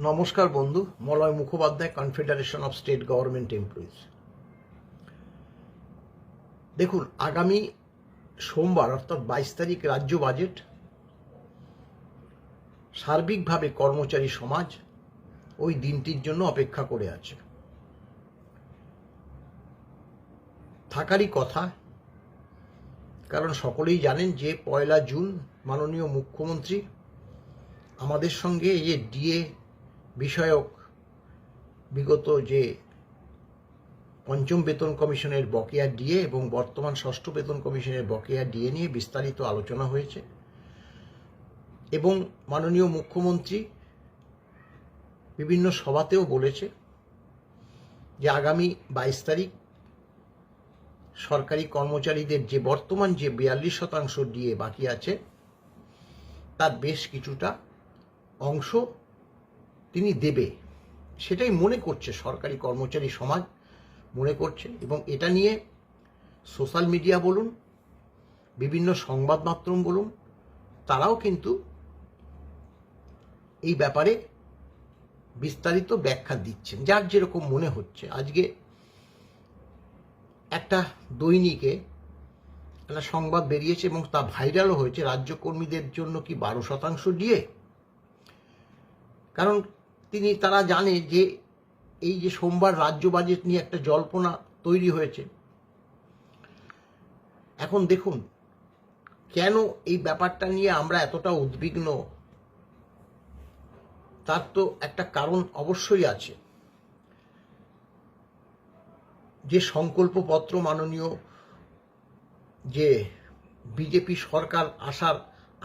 নমস্কার বন্ধু, Malay Mukhopadhyay, confederation of state government employees. দেখুন, আগামী সোমবার অর্থাৎ 22 তারিখ রাজ্য বাজেট। সার্বিকভাবে কর্মচারী সমাজ ওই দিনটির জন্য অপেক্ষা করে আছে। থাকারই কথা, কারণ সকলেই জানেন যে 1 জুন মাননীয় মুখ্যমন্ত্রী আমাদের সঙ্গে এই যে ডিএ বিষয়ক বিগত যে পঞ্চম বেতন কমিশনের বকেয়া ডিএ এবং বর্তমান ষষ্ঠ বেতন কমিশনের বকেয়া ডিএ নিয়ে বিস্তারিত আলোচনা হয়েছে এবং মাননীয় মুখ্যমন্ত্রী বিভিন্ন সভাতেও বলেছে যে আগামী 22 তারিখ সরকারি কর্মচারীদের যে বর্তমান যে 42% ডিএ বাকি আছে তার বেশ কিছুটা অংশ তিনি দেবে, সেটাই মনে করছে সরকারি কর্মচারী সমাজ মনে করছে। এবং এটা নিয়ে সোশ্যাল মিডিয়া বলুন, বিভিন্ন সংবাদ মাধ্যম বলুন, তারাও কিন্তু এই ব্যাপারে বিস্তারিত ব্যাখ্যা দিচ্ছেন, যার যেরকম মনে হচ্ছে। আজকে একটা দৈনিকে একটা সংবাদ বেরিয়েছে এবং তা ভাইরালও হয়েছে, রাজ্য কর্মীদের জন্য কি 12% ডিএ। কারণ তারা জানে যে এই যে সোমবার রাজ্য বাজেট নিয়ে একটা জল্পনা তৈরি হয়েছে। এখন দেখুন, কেন এই ব্যাপারটা নিয়ে আমরা এতটা উদ্বিগ্ন, তার তো একটা কারণ অবশ্যই আছে। যে সংকল্পপত্র মাননীয় যে বিজেপি সরকার আসার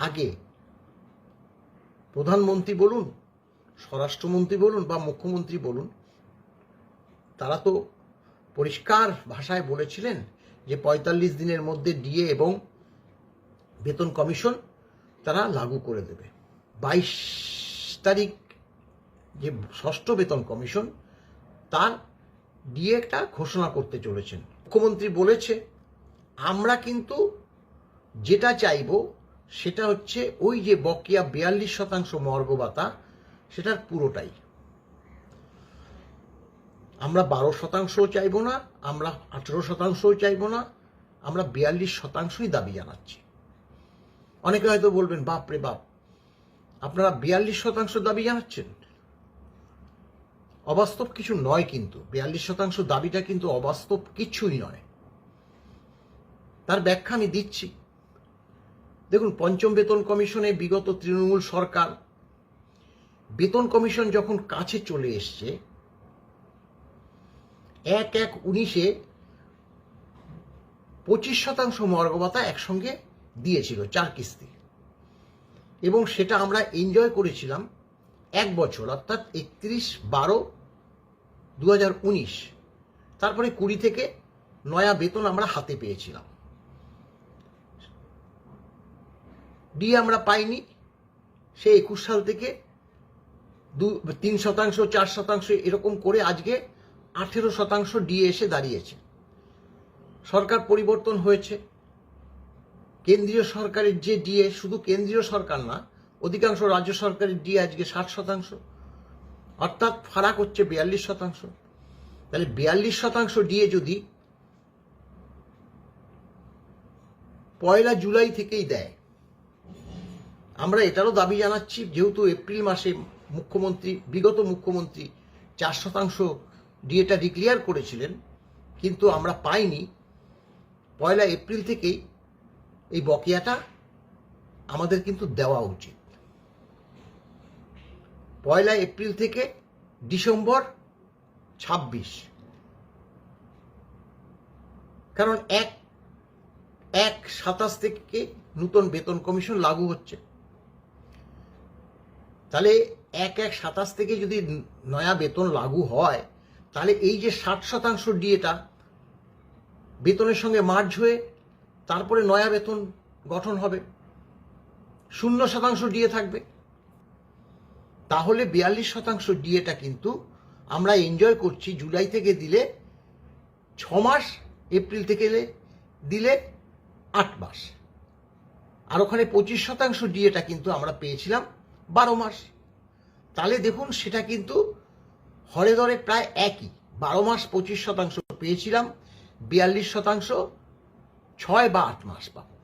আগে প্রধানমন্ত্রী বলুন, স্বরাষ্ট্রমন্ত্রী বলুন বা মুখ্যমন্ত্রী বলুন, তারা তো পরিষ্কার ভাষায় বলেছিলেন যে 45 দিনের মধ্যে ডিএ এবং বেতন কমিশন তারা লাগু করে দেবে। 22 তারিখ যে ষষ্ঠ বেতন কমিশন তার ডিএটা ঘোষণা করতে চলেছেন। মুখ্যমন্ত্রী বলেছে আমরা কিন্তু যেটা চাইব সেটা হচ্ছে ওই যে বকেয়া 42% মর্গ ভাতা, সেটার পুরোটাই। আমরা 12% চাইব না, আমরা 18% চাইব না, আমরা 42%ই দাবি জানাচ্ছি। অনেকে হয়তো বলবেন, বাপ রে বাপ, আপনারা 42% দাবি জানাচ্ছেন। অবাস্তব কিছু নয়, কিন্তু 42% দাবিটা কিন্তু অবাস্তব কিছুই নয়। তার ব্যাখ্যা আমি দিচ্ছি। দেখুন, পঞ্চম বেতন কমিশনে বিগত তৃণমূল সরকার বেতন কমিশন যখন কাছে চলে এসছে 1/1/19-এ 25% মর্গ ভাতা একসঙ্গে দিয়েছিল 4 কিস্তি, এবং সেটা আমরা এনজয় করেছিলাম 1 বছর, অর্থাৎ 31/12/2019। তারপরে 20 থেকে নয়া বেতন আমরা হাতে পেয়েছিলাম। ডিএ আমরা পাইনি, সে 21 সাল থেকে 3%, 4% এরকম করে আজকে 18% ডিএ এসে দাঁড়িয়েছে। সরকার পরিবর্তন হয়েছে, কেন্দ্রীয় সরকারের যে ডিএ, শুধু কেন্দ্রীয় সরকার না, অধিকাংশ রাজ্য সরকারের ডিএ আজকে 60%, অর্থাৎ ফারাক হচ্ছে 42%। তাহলে 42% ডিএ যদি 1 জুলাই থেকেই দেয়, আমরা এটারও দাবি জানাচ্ছি, যেহেতু এপ্রিল মাসে বিগত মুখ্যমন্ত্রী 4% ডিএটা ডিক্লেয়ার করেছিলেন, কিন্তু আমরা পাইনি। 1 এপ্রিল থেকেই এই বকেয়াটা আমাদের কিন্তু দেওয়া উচিত। 1 এপ্রিল থেকে ডিসেম্বর 26, কারণ 1/27 থেকে নতুন বেতন কমিশন লাগু হচ্ছে। তাহলে 1/1/27 থেকে যদি নয়া বেতন লাগু হয়, তাহলে এই যে 60% ডিএটা বেতনের সঙ্গে মার্জ হয়ে তারপরে নয়া বেতন গঠন হবে, 0% ডিএ থাকবে। তাহলে 42% ডিএটা কিন্তু আমরা এনজয় করছি। জুলাই থেকে দিলে 6 মাস, এপ্রিল থেকে দিলে 8 মাস, আর ওখানে 25% ডিএটা কিন্তু আমরা পেয়েছিলাম 12 মাস। তাহলে দেখুন সেটা কিন্তু হরে ধরে প্রায় একই। 12 মাস 25% পেয়েছিলাম, 42% 6 বা 8 মাস পাবো।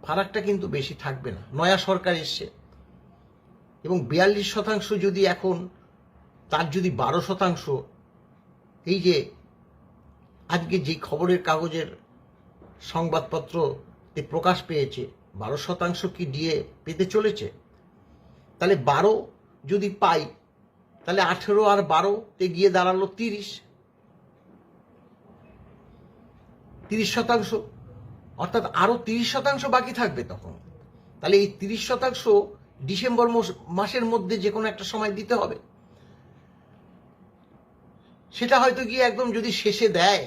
ফারাকটা কিন্তু বেশি থাকবে না। নয়া সরকার এসছে এবং 42% যদি এখন তার যদি 12%, এই যে আজকে যে খবরের কাগজের সংবাদপত্রতে প্রকাশ পেয়েছে 12% কি ডিএ পেতে চলেছে, তাহলে 12 যদি পাই তাহলে 18 আর 12-তে গিয়ে দাঁড়ালো 30%, অর্থাৎ আরো 30% বাকি থাকবে তখন। তাহলে এই 30% ডিসেম্বর মাসের মধ্যে যে কোনো একটা সময় দিতে হবে। সেটা হয়তো গিয়ে একদম যদি শেষে দেয়,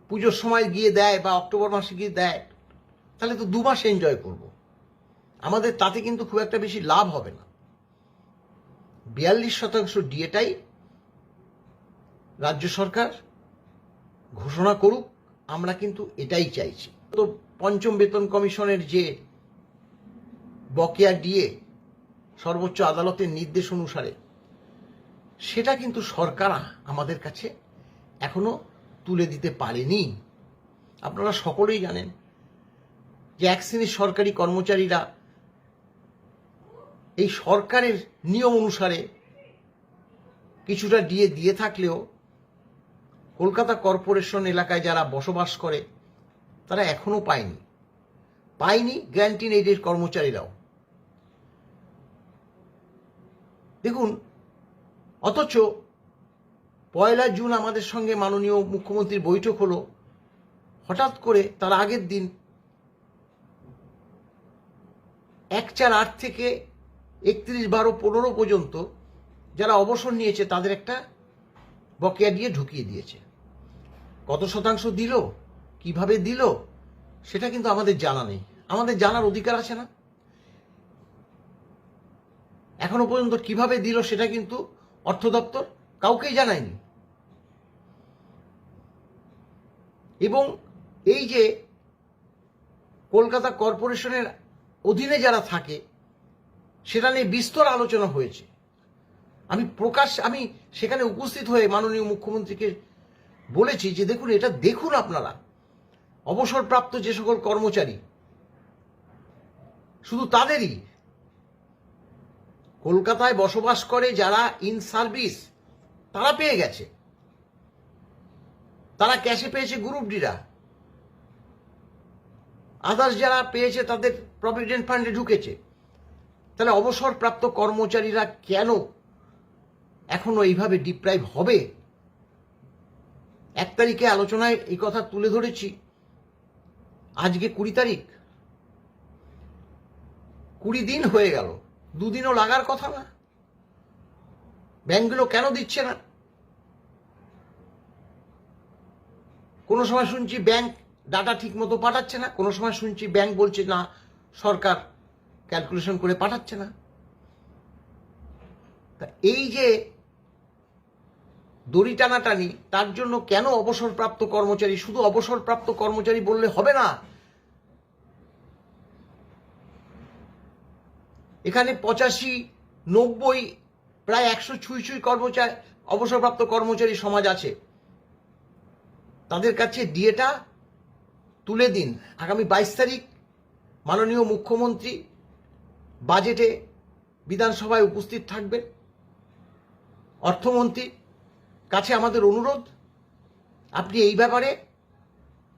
পুজোর সময় গিয়ে দেয় বা অক্টোবর মাসে গিয়ে দেয়, তাহলে তো 2 মাস এনজয় করব। আমাদের তাতে কিন্তু খুব একটা বেশি লাভ হবে না। 42% ডিএটাই রাজ্য সরকার ঘোষণা করুক, আমরা কিন্তু এটাই চাইছি। তো পঞ্চম বেতন কমিশনের যে বকেয়া ডিএ সর্বোচ্চ আদালতের নির্দেশ অনুসারে, সেটা কিন্তু সরকার আমাদের কাছে এখনো তুলে দিতে পারেনি। আপনারা সকলেই জানেন যে এক শ্রেণীর সরকারি কর্মচারীরা এই সরকারের নিয়ম অনুসারে কিছুটা ডিএ দিয়ে থাকলেও কলকাতা কর্পোরেশন এলাকায় যারা বসবাস করে তারা এখনো পায়নি গ্র্যান্টিন এইডের কর্মচারীরাও। দেখুন, অথচ 1 জুন আমাদের সঙ্গে মাননীয় মুখ্যমন্ত্রীর বৈঠক হলো, হঠাৎ করে তার আগের দিন 1/4/8 থেকে 31/12/15 পর্যন্ত যারা অবসর নিয়েছে তাদের একটা বকেয়া দিয়ে ঢুকিয়ে দিয়েছে। কত শতাংশ দিল, কিভাবে দিল, সেটা কিন্তু আমাদের জানা নেই। আমাদের জানার অধিকার আছে না? এখনো পর্যন্ত কিভাবে দিল সেটা কিন্তু অর্থ দপ্তর কাউকেই জানায়নি। এবং এই যে কলকাতা কর্পোরেশনের অধীনে যারা থাকে সেটা নিয়ে বিস্তর আলোচনা হয়েছে। আমি সেখানে উপস্থিত হয়ে মাননীয় মুখ্যমন্ত্রীকে বলেছি যে দেখুন, এটা দেখুন আপনারা, অবসরপ্রাপ্ত যে সকল কর্মচারী, শুধু তাদেরই, কলকাতায় বসবাস করে যারা ইন সার্ভিস তারা পেয়ে গেছে, তারা ক্যাশে পেয়েছে গ্রুপ ডিরা, আদার্স যারা পেয়েছে তাদের প্রভিডেন্ট ফান্ডে ঢুকেছে। তাহলে অবসরপ্রাপ্ত কর্মচারীরা কেন এখনো এইভাবে ডিপ্রাইভ হবে? 1 তারিখে আলোচনায় এই কথা তুলে ধরেছি, আজকে 20 তারিখ, 20 দিন হয়ে গেল, 2 দিনও লাগার কথা না। ব্যাংকগুলো কেন দিচ্ছে না? কোনো সময় শুনছি ব্যাংক ডাটা ঠিক মতো পাঠাচ্ছে না, কোনো সময় শুনছি ব্যাংক বলছে না সরকার ক্যালকুলেশন করে পাঠাচ্ছে না। তা এই যে দড়ি টানাটানি, তার জন্য কেন অবসরপ্রাপ্ত কর্মচারী, শুধু অবসরপ্রাপ্ত কর্মচারী বললে হবে না। এখানে 85, 90, প্রায় 100 ছুঁই কর্মচারী, অবসরপ্রাপ্ত কর্মচারী সমাজ আছে। তাদের কাছে ডিএটা তুলে দিন। আগামী 22 তারিখ মাননীয় মুখ্যমন্ত্রী বাজেটে বিধানসভায় উপস্থিত থাকবেন। অর্থমন্ত্রীর কাছে আমাদের অনুরোধ, আপনি এই ব্যাপারে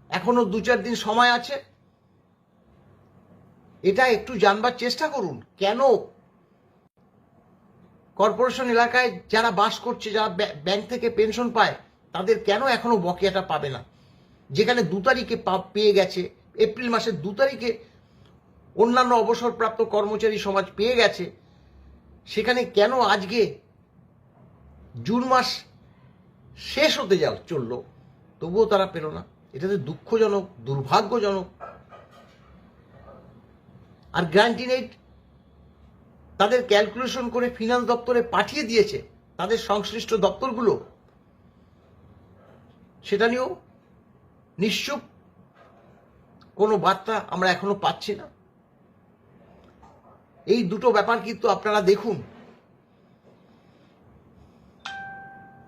এখনো 2-4 দিন সময় আছে, এটা একটু জানবার চেষ্টা করুন। কেন কর্পোরেশন এলাকায় যারা বাস করছে, যারা ব্যাংক থেকে পেনশন পায়, তাদের কেন এখনো বকেয়াটা পাবে না? যেখানে 2 তারিখে পেয়ে গেছে, এপ্রিল মাসের 2 তারিখে অন্যান্য অবসরপ্রাপ্ত কর্মচারী সমাজ পেয়ে গেছে, সেখানে কেন আজকে জুন মাস শেষ হতে চললো তবুও তারা পেল না? এটাতে দুঃখজনক, দুর্ভাগ্যজনক। আর গ্র্যান্টিন এইড তাদের ক্যালকুলেশন করে ফিনান্স দপ্তরে পাঠিয়ে দিয়েছে, তাদের সংশ্লিষ্ট দপ্তরগুলো, সেটা নিয়েও নিশ্চুপ, কোনো বার্তা আমরা এখনো পাচ্ছি না। এই দুটো ব্যাপার কিন্তু আপনারা দেখুন।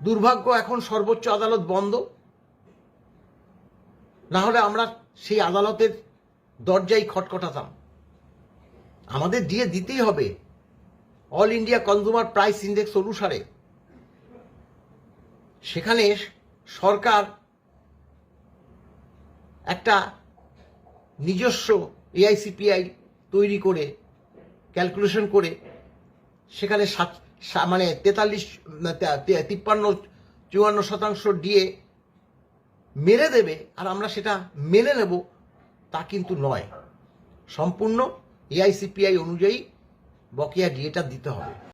দুর্ভাগ্য এখন সর্বোচ্চ আদালত বন্ধ, না হলে আমরা সেই আদালতের দরজায় খটখটাতাম। আমাদের দিয়ে দিতেই হবে all India consumer price index অনুসারে। সেখানে সরকার একটা নিজস্ব এআইসিপিআই তৈরি করে ক্যালকুলেশন করে সেখানে 53-54% দিয়ে মেরে দেবে, আর আমরা সেটা মেনে নেব, তা কিন্তু নয়। সম্পূর্ণ এআইসিপিআই অনুযায়ী বকেয়া ডিএটা দিতে হবে।